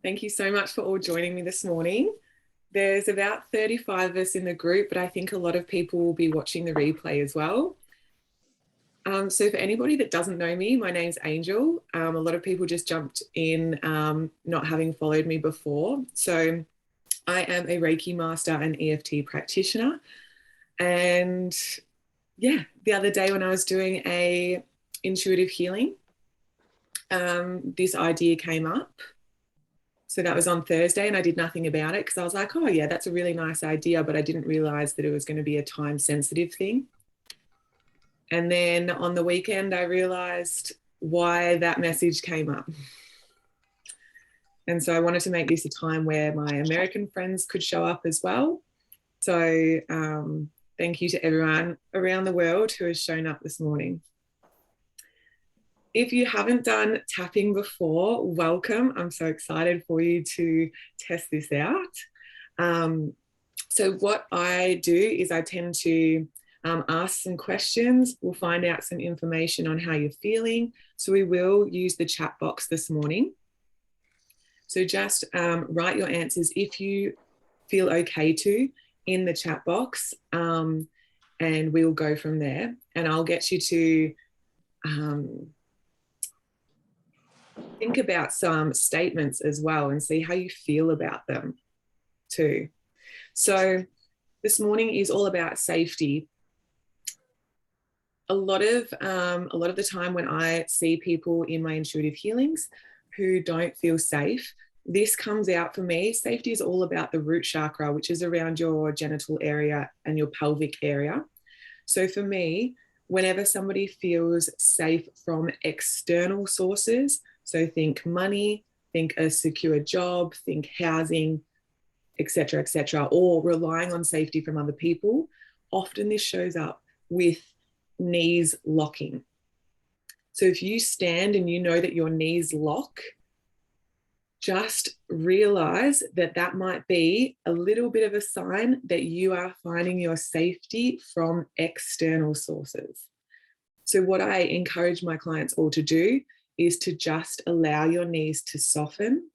Thank you so much for all joining me this morning. There's about 35 of us in the group, but I think a lot of people will be watching the replay as well. So for anybody that doesn't know me, my name's Angel. A lot of people just jumped in not having followed me before. So I am a Reiki master and EFT practitioner. And yeah, the other day when I was doing a intuitive healing, this idea came up. So that was on Thursday and I did nothing about it because I was like, oh yeah, that's a really nice idea, but I didn't realize that it was going to be a time sensitive thing. And then on the weekend, I realized why that message came up. And so I wanted to make this a time where my American friends could show up as well. So thank you to everyone around the world who has shown up this morning. If you haven't done tapping before, welcome. I'm so excited for you to test this out. So what I do is I tend to ask some questions. We'll find out some information on how you're feeling. So we will use the chat box this morning. So just write your answers if you feel okay to in the chat box, and we'll go from there. And I'll get you to think about some statements as well and see how you feel about them too. So this morning is all about safety. A lot of the time when I see people in my intuitive healings who don't feel safe, this comes out for me. Safety is all about the root chakra, which is around your genital area and your pelvic area. So for me, whenever somebody feels safe from external sources, so think money, think a secure job, think housing, etc., or relying on safety from other people, often this shows up with knees locking. So if you stand and you know that your knees lock, just realize that that might be a little bit of a sign that you are finding your safety from external sources. So what I encourage my clients all to do is to just allow your knees to soften.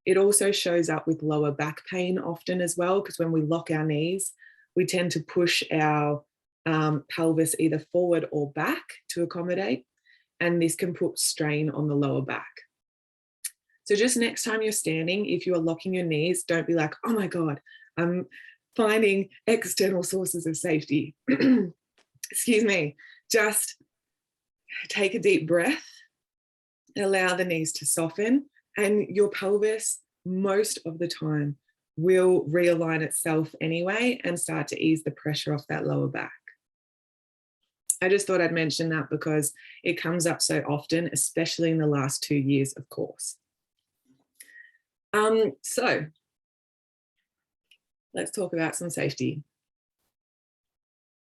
It also shows up with lower back pain often as well, because when we lock our knees, we tend to push our pelvis either forward or back to accommodate, and this can put strain on the lower back. So just next time you're standing, if you are locking your knees, don't be like, oh my God, I'm finding external sources of safety. Excuse me. Just take a deep breath, allow the knees to soften, and your pelvis most of the time will realign itself anyway and start to ease the pressure off that lower back. I just thought I'd mention that because it comes up so often, especially in the last 2 years, of course. So let's talk about some safety.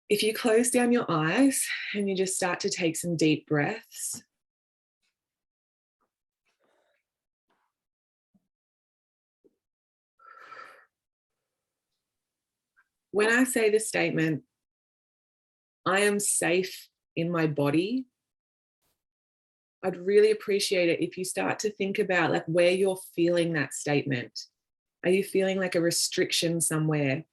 If you close down your eyes and you just start to take some deep breaths, when I say the statement, I am safe in my body, I'd really appreciate it if you start to think about like where you're feeling that statement. Are you feeling like a restriction somewhere?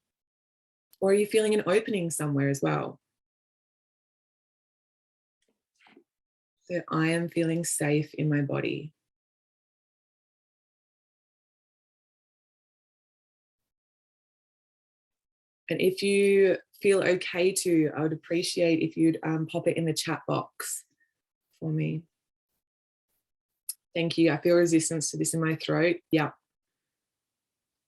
Or are you feeling an opening somewhere as well? So I am feeling safe in my body. And if you feel okay to, I would appreciate if you'd pop it in the chat box for me. Thank you. I feel resistance to this in my throat. Yeah.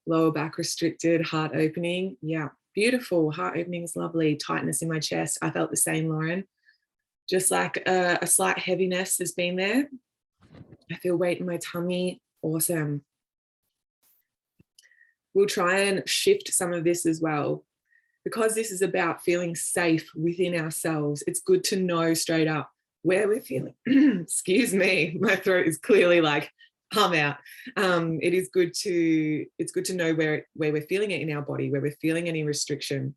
Lower back restricted, heart opening. Yeah. Beautiful. Heart opening is lovely. Tightness in my chest. I felt the same, Lauren. Just like a slight heaviness has been there. I feel weight in my tummy. Awesome. We'll try and shift some of this as well. Because this is about feeling safe within ourselves, it's good to know straight up where we're feeling. Excuse me, my throat is clearly like hum out. It's good to know where we're feeling it in our body, where we're feeling any restriction.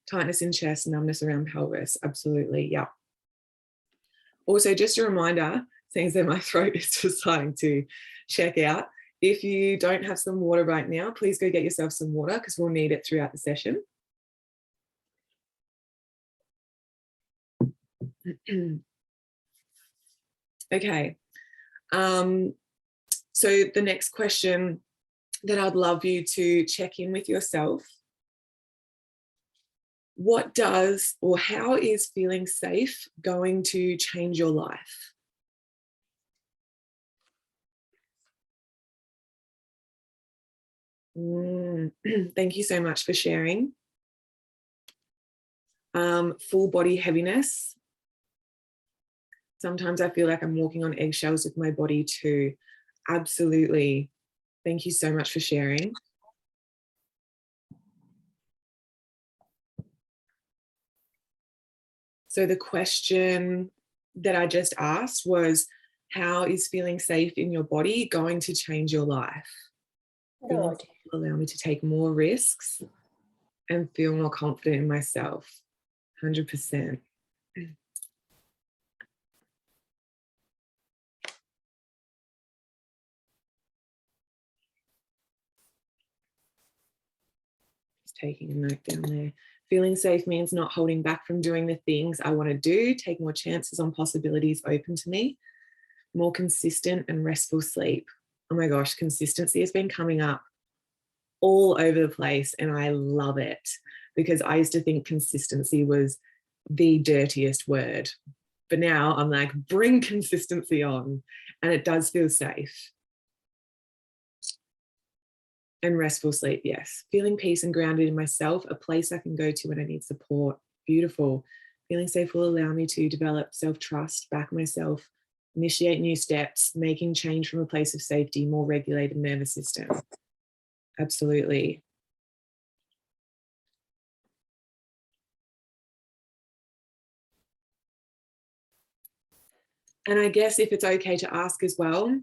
Tightness in chest, numbness around pelvis, absolutely, yeah. Also, just a reminder, seeing that my throat is just starting to check out, If you don't have some water right now, please go get yourself some water because we'll need it throughout the session. Okay. So the next question that I'd love you to check in with yourself. What does or how is feeling safe going to change your life? Thank you so much for sharing. Full body heaviness. Sometimes I feel like I'm walking on eggshells with my body too. Absolutely. Thank you so much for sharing. So the question that I just asked was, how is feeling safe in your body going to change your life? Feeling safe will allow me to take more risks and feel more confident in myself. 100%. Just taking a note down there. Feeling safe means not holding back from doing the things I want to do, take more chances on possibilities open to me, more consistent and restful sleep. Oh my gosh, consistency has been coming up all over the place and I love it because I used to think consistency was the dirtiest word. But now I'm like, bring consistency on, and it does feel safe. And restful sleep, yes. Feeling peace and grounded in myself, a place I can go to when I need support. Beautiful. Feeling safe will allow me to develop self-trust, back myself, initiate new steps, making change from a place of safety, more regulated nervous system. Absolutely. And I guess if it's okay to ask as well,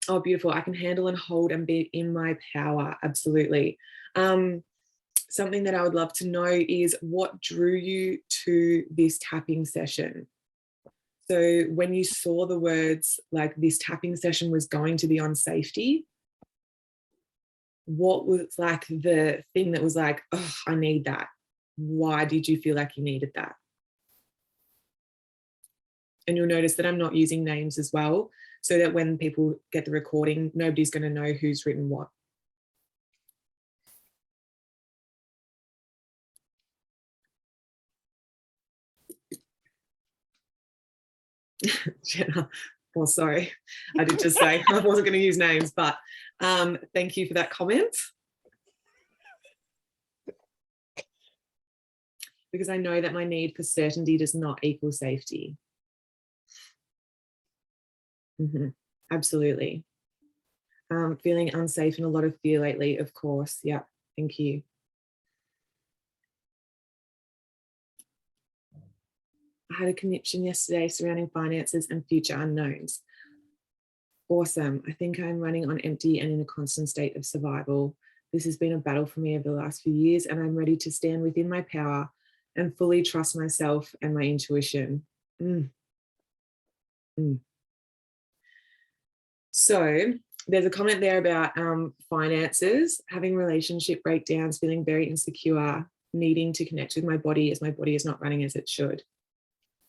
oh, beautiful, I can handle and hold and be in my power. Absolutely. Something that I would love to know is what drew you to this tapping session? So when you saw the words like this tapping session was going to be on safety, what was like the thing that was like, oh, I need that? Why did you feel like you needed that? And you'll notice that I'm not using names as well, so that when people get the recording, nobody's going to know who's written what. Jenna, well, sorry, I did just say I wasn't going to use names, but thank you for that comment. Because I know that my need for certainty does not equal safety. Absolutely. Feeling unsafe and a lot of fear lately, of course. Yeah, thank you. I had a connection yesterday surrounding finances and future unknowns. Awesome. I think I'm running on empty and in a constant state of survival. This has been a battle for me over the last few years, and I'm ready to stand within my power and fully trust myself and my intuition. So there's a comment there about finances, having relationship breakdowns, feeling very insecure, needing to connect with my body as my body is not running as it should.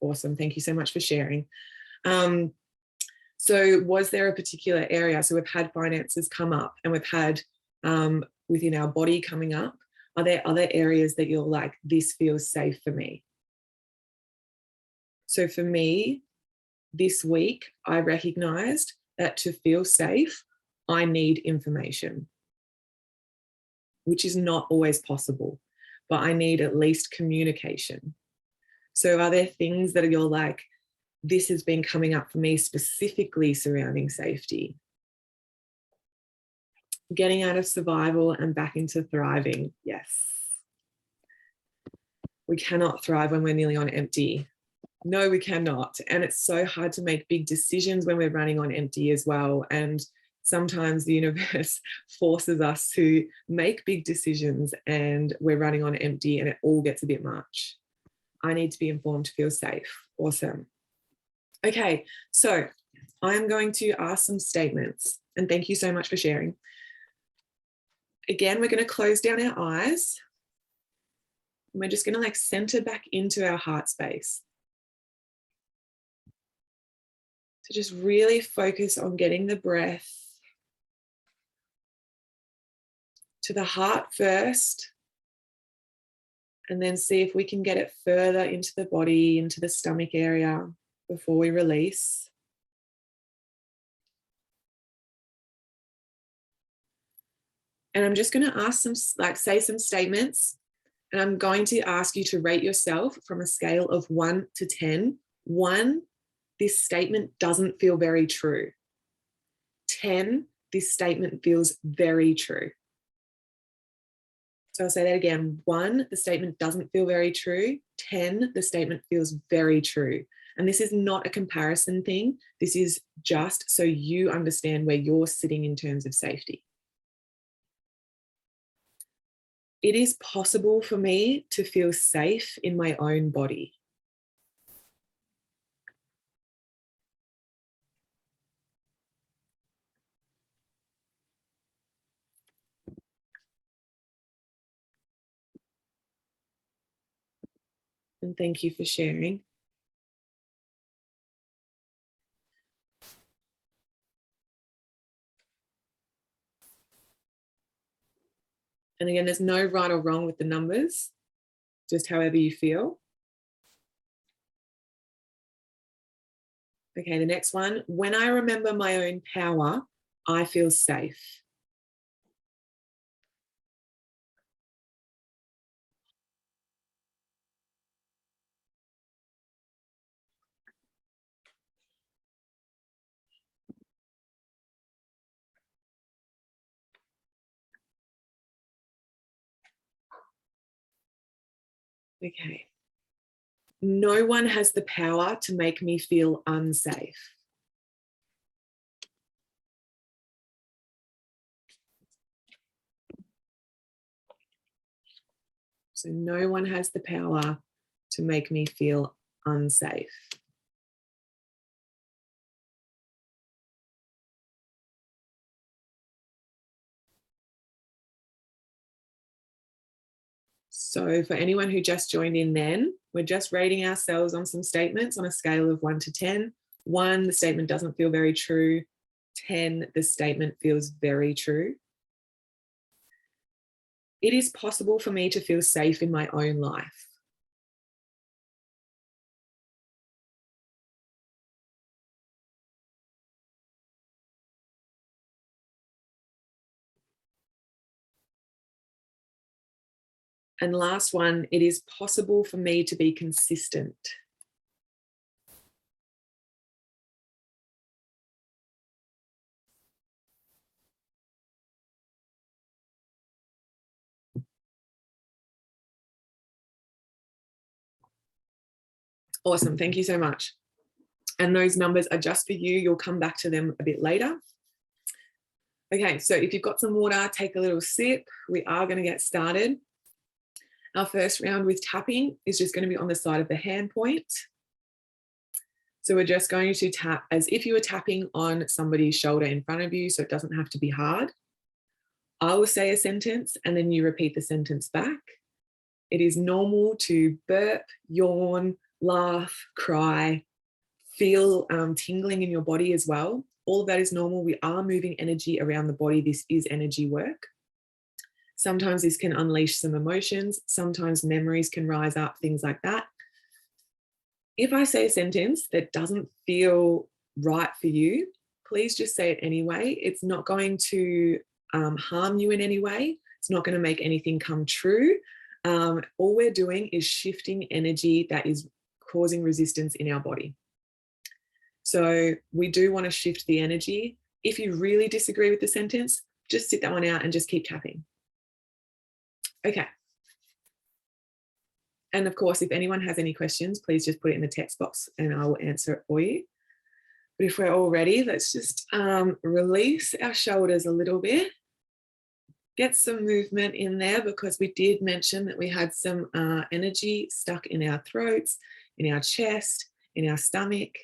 Awesome. Thank you so much for sharing. So was there a particular area? So we've had finances come up and we've had within our body coming up. Are there other areas that you're like, this feels safe for me? So for me, this week, I recognized that to feel safe, I need information, which is not always possible, but I need at least communication. So are there things that you're like, this has been coming up for me specifically surrounding safety? Getting out of survival and back into thriving. Yes. We cannot thrive when we're nearly on empty. No, we cannot. And it's so hard to make big decisions when we're running on empty as well. And sometimes the universe forces us to make big decisions and we're running on empty and it all gets a bit much. I need to be informed to feel safe. Awesome. Okay, so I'm going to ask some statements And thank you so much for sharing. Again, we're going to close down our eyes. And we're just going to like center back into our heart space. So just really focus on getting the breath to the heart first, and then see if we can get it further into the body, into the stomach area before we release. And I'm just going to ask say some statements, and I'm going to ask you to rate yourself from a scale of 1 to 10. 1, this statement doesn't feel very true. 10, this statement feels very true. So I'll say that again. 1, the statement doesn't feel very true. 10, the statement feels very true. And this is not a comparison thing. This is just so you understand where you're sitting in terms of safety. It is possible for me to feel safe in my own body. And thank you for sharing. And again, there's no right or wrong with the numbers, just however you feel. Okay, the next one. When I remember my own power, I feel safe. Okay. No one has the power to make me feel unsafe. So no one has the power to make me feel unsafe. So for anyone who just joined in then, we're just rating ourselves on some statements on a scale of 1 to 10. 1, the statement doesn't feel very true. 10, the statement feels very true. It is possible for me to feel safe in my own life. And last one, it is possible for me to be consistent. Awesome, thank you so much. And those numbers are just for you. You'll come back to them a bit later. Okay, so if you've got some water, take a little sip. We are going to get started. Our first round with tapping is just going to be on the side of the hand point. So we're just going to tap as if you were tapping on somebody's shoulder in front of you, so it doesn't have to be hard. I will say a sentence and then you repeat the sentence back. It is normal to burp, yawn, laugh, cry, feel tingling in your body as well. All of that is normal. We are moving energy around the body. This is energy work. Sometimes this can unleash some emotions. Sometimes memories can rise up, things like that. If I say a sentence that doesn't feel right for you, please just say it anyway. It's not going to harm you in any way. It's not going to make anything come true. All we're doing is shifting energy that is causing resistance in our body. So we do want to shift the energy. If you really disagree with the sentence, just sit that one out and just keep tapping. Okay. And of course, if anyone has any questions, please just put it in the text box and I will answer it for you. But if we're all ready, let's just release our shoulders a little bit. Get some movement in there because we did mention that we had some energy stuck in our throats, in our chest, in our stomach.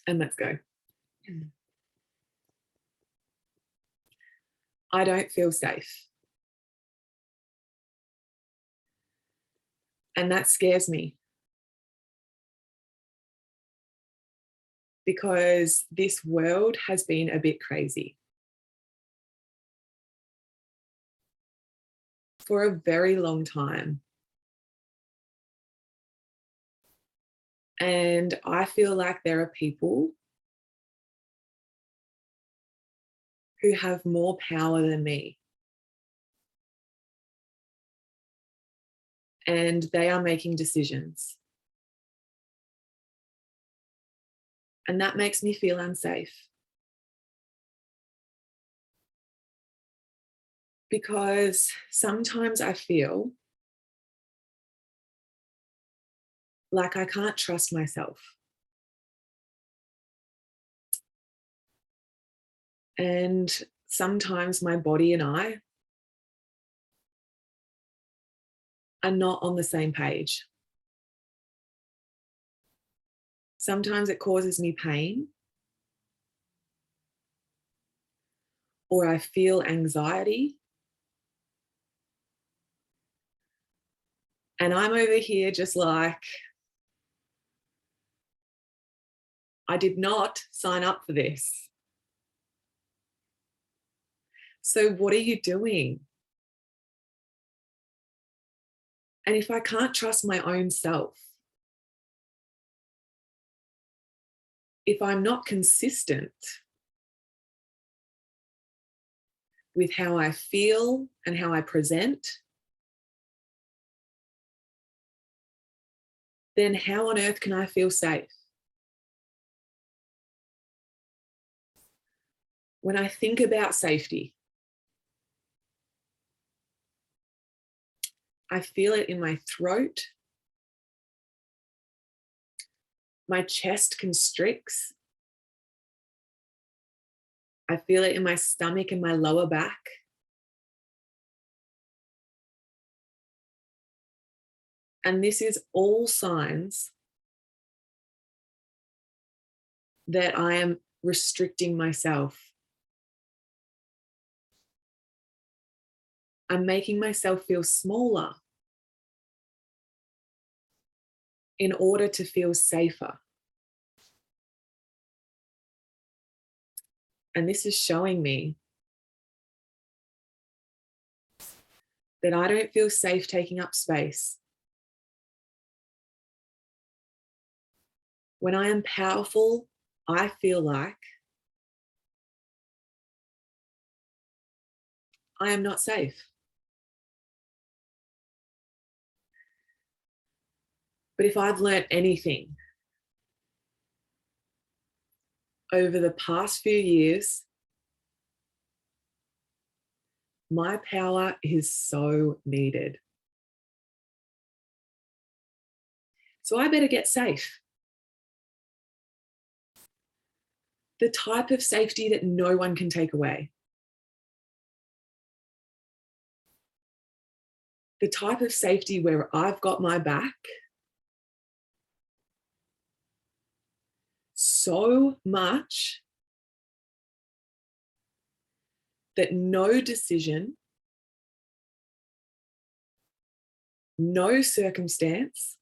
And let's go. I don't feel safe. And that scares me because this world has been a bit crazy for a very long time. And I feel like there are people who have more power than me. And they are making decisions. And that makes me feel unsafe. Because sometimes I feel like I can't trust myself. And sometimes my body and I are not on the same page. Sometimes it causes me pain, or I feel anxiety. And I'm over here just like, I did not sign up for this. So what are you doing? And if I can't trust my own self, if I'm not consistent with how I feel and how I present, then how on earth can I feel safe? When I think about safety, I feel it in my throat. My chest constricts. I feel it in my stomach and my lower back. And this is all signs that I am restricting myself. I'm making myself feel smaller in order to feel safer. And this is showing me that I don't feel safe taking up space. When I am powerful, I feel like I am not safe. But if I've learned anything over the past few years, my power is so needed. So I better get safe. The type of safety that no one can take away. The type of safety where I've got my back so much that no decision, no circumstance,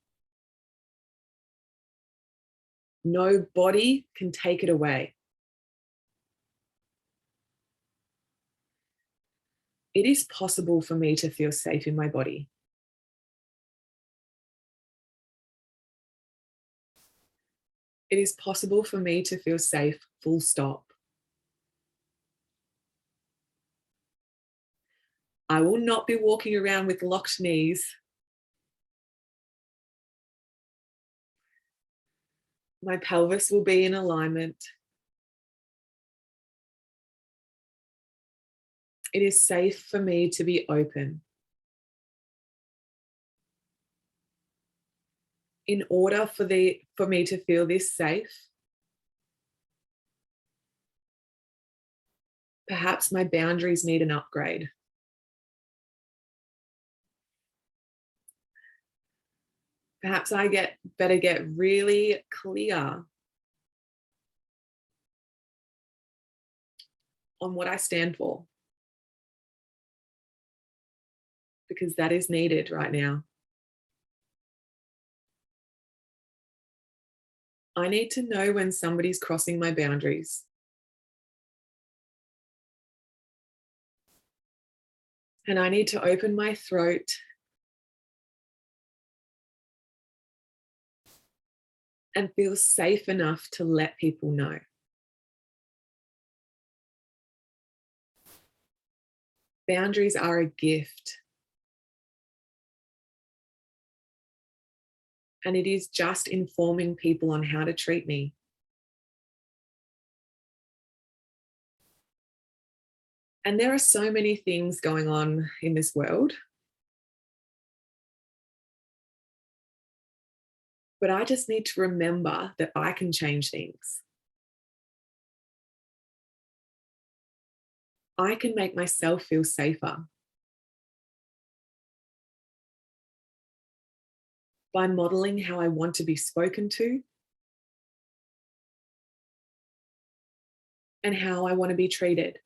no body can take it away. It is possible for me to feel safe in my body. It is possible for me to feel safe, full stop. I will not be walking around with locked knees. My pelvis will be in alignment. It is safe for me to be open. In order for me to feel this safe, perhaps my boundaries need an upgrade. Perhaps I better get really clear on what I stand for, because that is needed right now. I need to know when somebody's crossing my boundaries. And I need to open my throat and feel safe enough to let people know. Boundaries are a gift. And it is just informing people on how to treat me. And there are so many things going on in this world. But I just need to remember that I can change things. I can make myself feel safer by modeling how I want to be spoken to and how I want to be treated.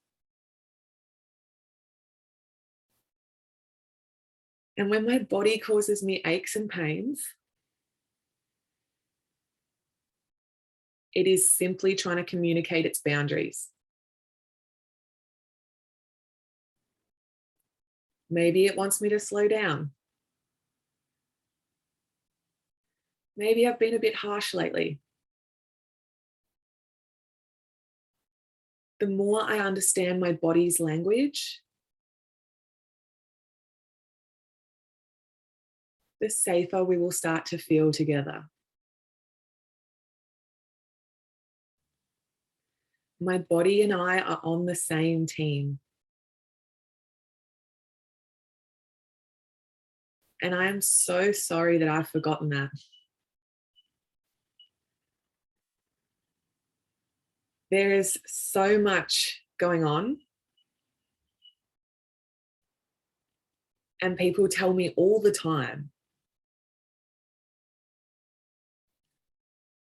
And when my body causes me aches and pains, it is simply trying to communicate its boundaries. Maybe it wants me to slow down. Maybe I've been a bit harsh lately. The more I understand my body's language, the safer we will start to feel together. My body and I are on the same team. And I am so sorry that I've forgotten that. There is so much going on. And people tell me all the time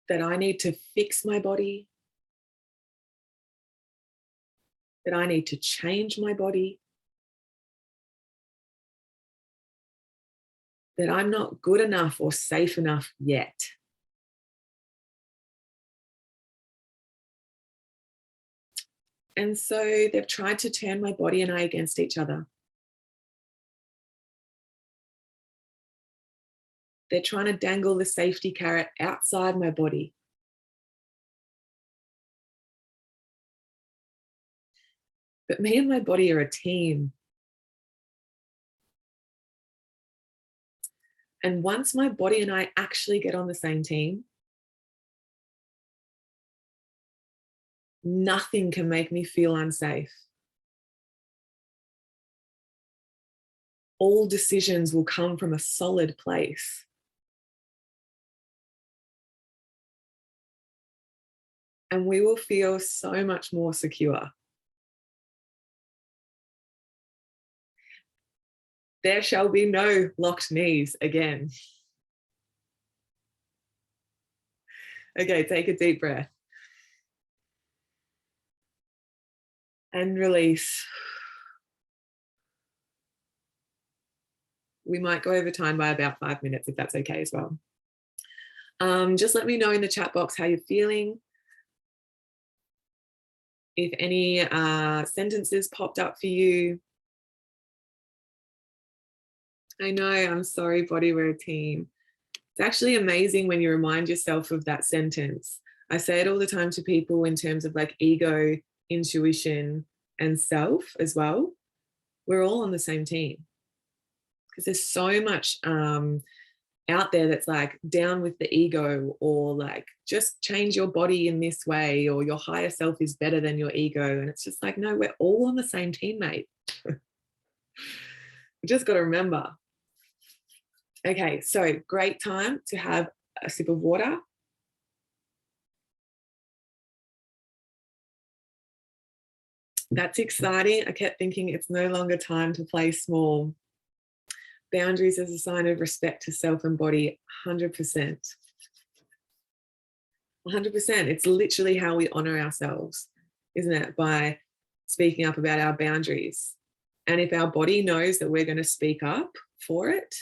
that I need to fix my body, that I need to change my body, that I'm not good enough or safe enough yet. And so they've tried to turn my body and I against each other. They're trying to dangle the safety carrot outside my body. But me and my body are a team. And once my body and I actually get on the same team, nothing can make me feel unsafe. All decisions will come from a solid place. And we will feel so much more secure. There shall be no locked knees again. Okay, take a deep breath. And release. We might go over time by about 5 minutes if that's okay as well. Just let me know in the chat box how you're feeling. If any sentences popped up for you. I know, I'm sorry, body, we're a team. It's actually amazing when you remind yourself of that sentence. I say it all the time to people in terms of like ego, intuition, and self as well. We're all on the same team. Because there's so much out there that's like down with the ego, or like just change your body in this way, or your higher self is better than your ego. And it's just like, no, we're all on the same team, mate. We just got to remember. Okay, so great time to have a sip of water. That's exciting. I kept thinking it's no longer time to play small. Boundaries as a sign of respect to self and body, 100%. 100%. It's literally how we honor ourselves, isn't it? By speaking up about our boundaries. And if our body knows that we're going to speak up for it,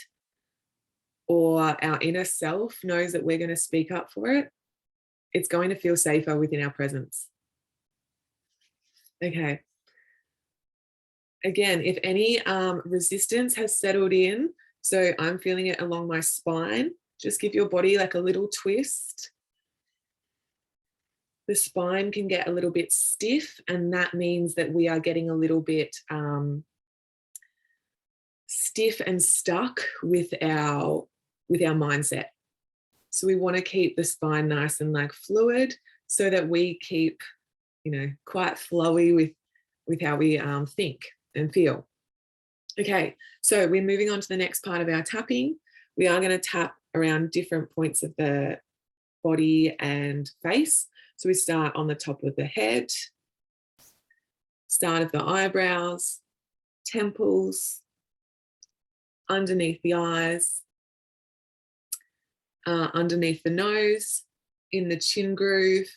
or our inner self knows that we're going to speak up for it, it's going to feel safer within our presence. Okay. Again, if any resistance has settled in, so I'm feeling it along my spine, just give your body like a little twist. The spine can get a little bit stiff, and that means that we are getting a little bit stiff and stuck with our mindset. So we want to keep the spine nice and like fluid, so that we keep, quite flowy with how we think and feel. Okay, so we're moving on to the next part of our tapping. We are going to tap around different points of the body and face. So we start on the top of the head, start of the eyebrows, temples, underneath the eyes, underneath the nose, in the chin groove,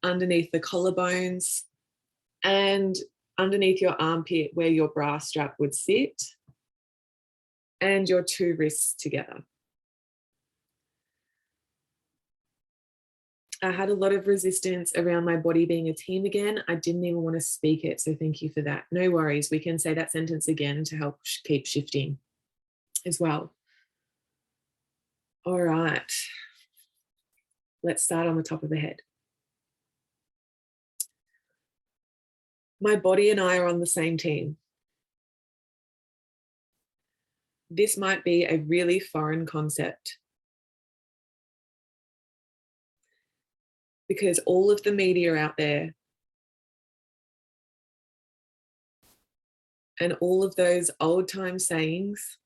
underneath the collarbones, and underneath your armpit where your bra strap would sit, and your two wrists together. I had a lot of resistance around my body being a team again. I didn't even want to speak it, so thank you for that. No worries, we can say that sentence again to help keep shifting as well. All right, let's start on the top of the head. My body and I are on the same team. This might be a really foreign concept, because all of the media out there and all of those old time sayings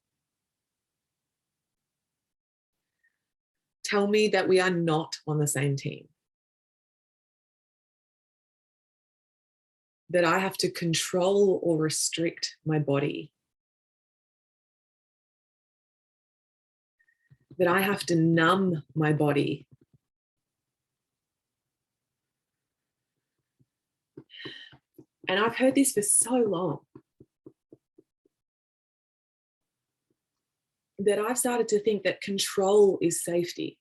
tell me that we are not on the same team. That I have to control or restrict my body. That I have to numb my body. And I've heard this for so long that I've started to think that control is safety.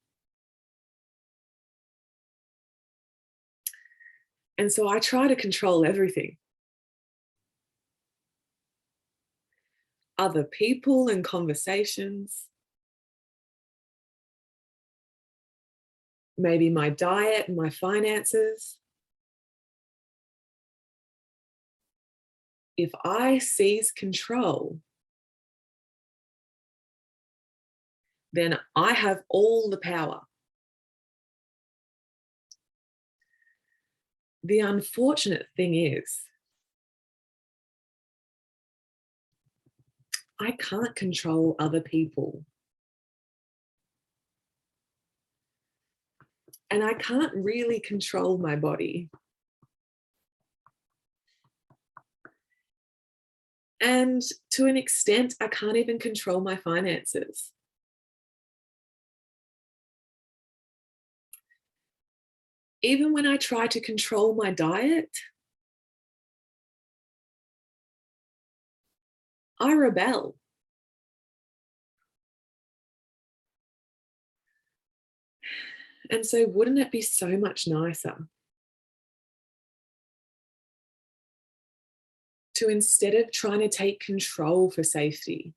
And so I try to control everything. Other people and conversations. Maybe my diet and my finances. If I seize control, then I have all the power. The unfortunate thing is, I can't control other people. And I can't really control my body. And to an extent, I can't even control my finances. Even when I try to control my diet, I rebel. And so wouldn't it be so much nicer to, instead of trying to take control for safety,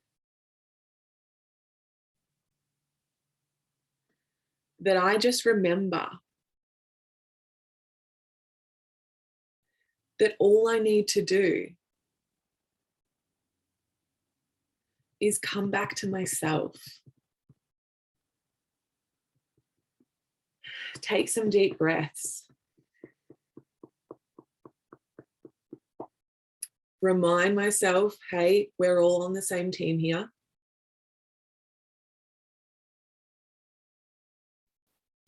that I just remember that all I need to do is come back to myself. Take some deep breaths. Remind myself, hey, we're all on the same team here.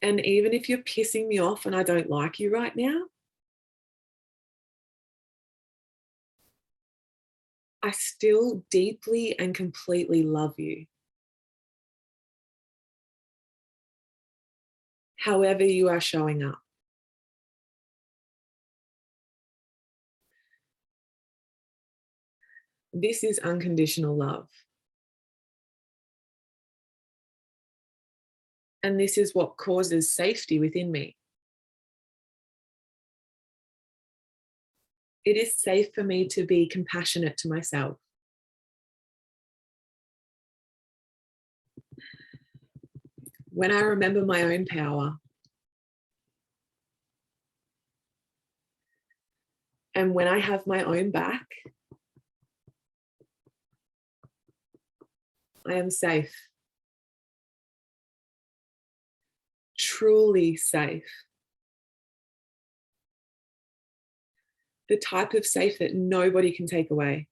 And even if you're pissing me off and I don't like you right now, I still deeply and completely love you. However you are showing up. This is unconditional love. And this is what causes safety within me. It is safe for me to be compassionate to myself. When I remember my own power, and when I have my own back, I am safe. Truly safe. The type of safe that nobody can take away.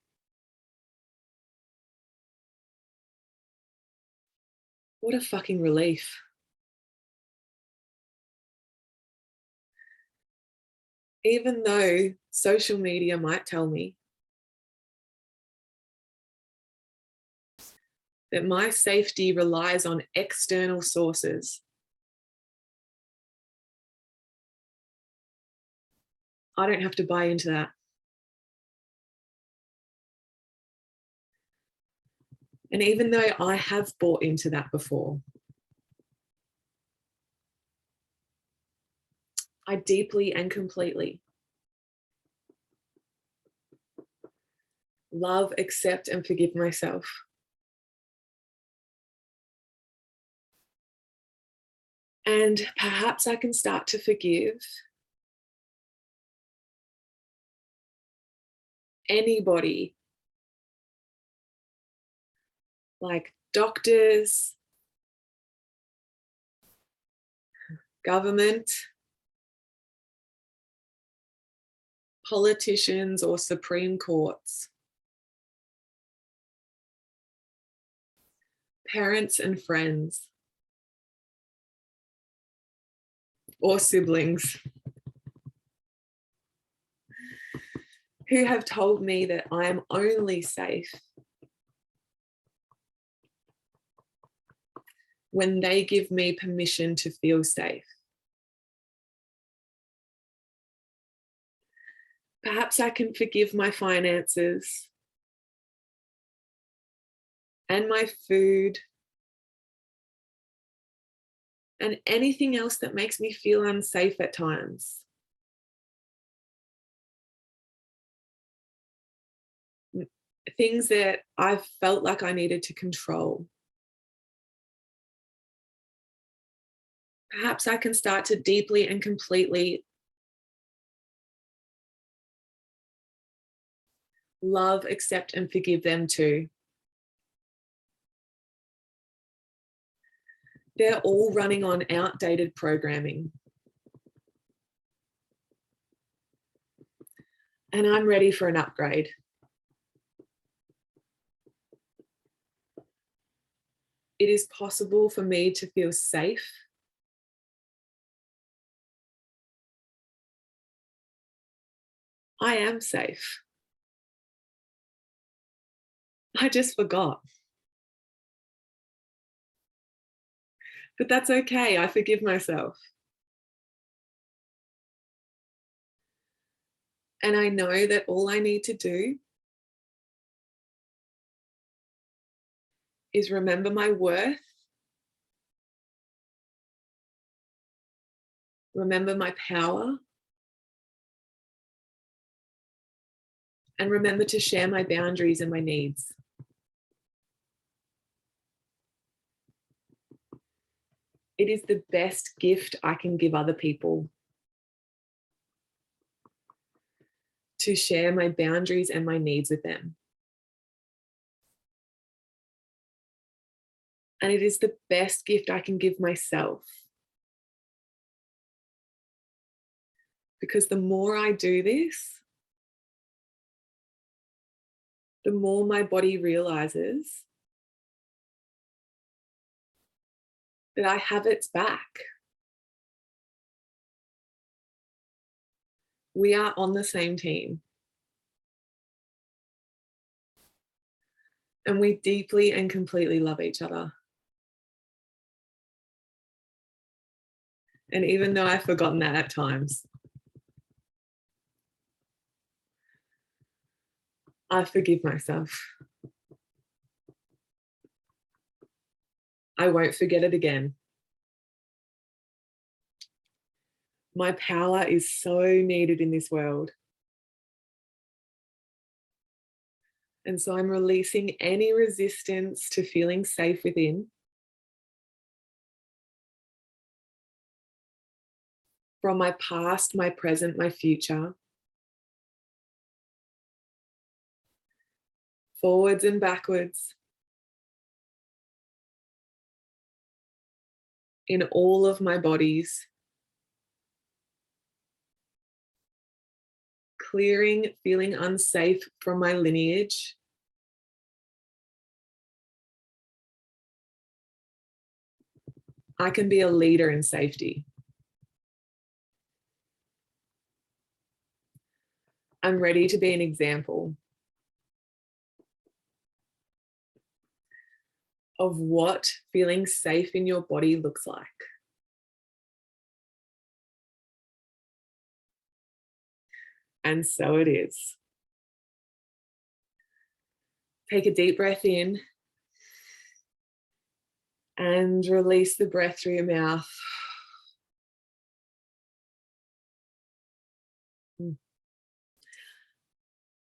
What a fucking relief. Even though social media might tell me that my safety relies on external sources, I don't have to buy into that. And even though I have bought into that before, I deeply and completely love, accept, and forgive myself. And perhaps I can start to forgive anybody, like doctors, government, politicians, or Supreme Courts, parents and friends, or siblings who have told me that I am only safe when they give me permission to feel safe. Perhaps I can forgive my finances and my food and anything else that makes me feel unsafe at times. Things that I've felt like I needed to control. Perhaps I can start to deeply and completely love, accept, and forgive them too. They're all running on outdated programming. And I'm ready for an upgrade. It is possible for me to feel safe. I am safe. I just forgot. But that's okay. I forgive myself. And I know that all I need to do is remember my worth, remember my power, and remember to share my boundaries and my needs. It is the best gift I can give other people, to share my boundaries and my needs with them. And it is the best gift I can give myself. Because the more I do this, the more my body realizes that I have its back. We are on the same team. And we deeply and completely love each other. And even though I've forgotten that at times, I forgive myself. I won't forget it again. My power is so needed in this world. And so I'm releasing any resistance to feeling safe within from my past, my present, my future, forwards and backwards, in all of my bodies, clearing feeling unsafe from my lineage. I can be a leader in safety. I'm ready to be an example of what feeling safe in your body looks like. And so it is. Take a deep breath in and release the breath through your mouth.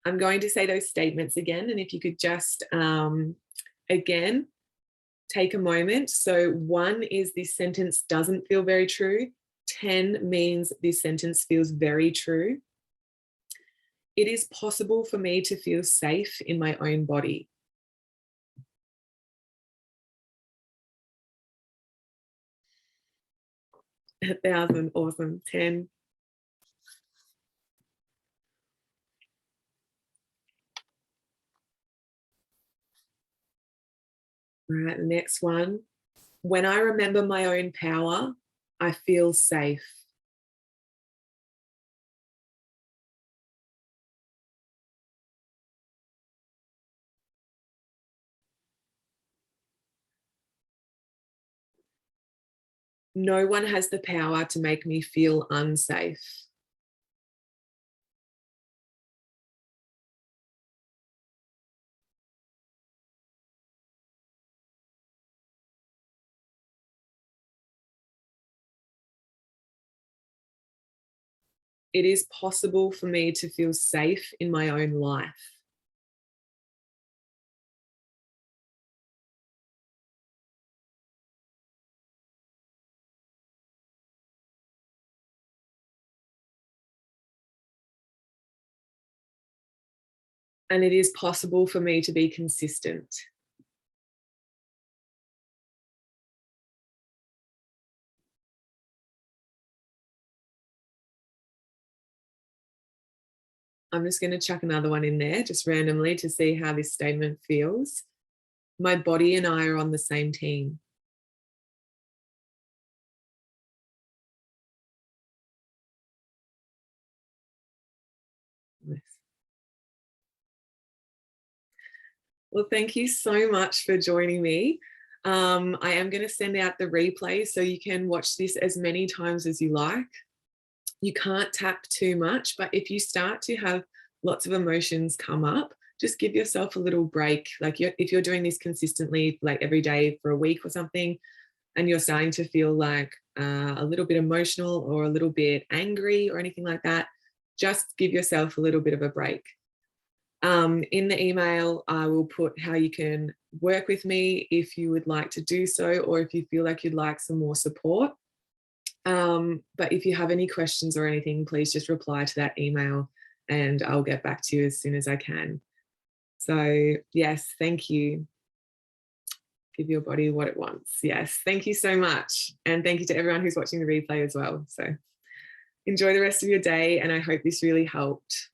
I'm going to say those statements again, and if you could just, again, take a moment. So 1 is this sentence doesn't feel very true. 10 means this sentence feels very true. It is possible for me to feel safe in my own body. A 1,000, awesome. 10. All right, next one. When I remember my own power, I feel safe. No one has the power to make me feel unsafe. It is possible for me to feel safe in my own life. And it is possible for me to be consistent. I'm just going to chuck another one in there just randomly to see how this statement feels. My body and I are on the same team. Nice. Well, thank you so much for joining me. I am going to send out the replay so you can watch this as many times as you like. You can't tap too much, but if you start to have lots of emotions come up, just give yourself a little break. Like if you're doing this consistently, like every day for a week or something, and you're starting to feel like a little bit emotional or a little bit angry or anything like that, just give yourself a little bit of a break. In the email, I will put how you can work with me if you would like to do so, or if you feel like you'd like some more support. But if you have any questions or anything, please just reply to that email and I'll get back to you as soon as I can. So yes, thank you. Give your body what it wants. Yes, thank you so much. And thank you to everyone who's watching the replay as well. So enjoy the rest of your day, and I hope this really helped.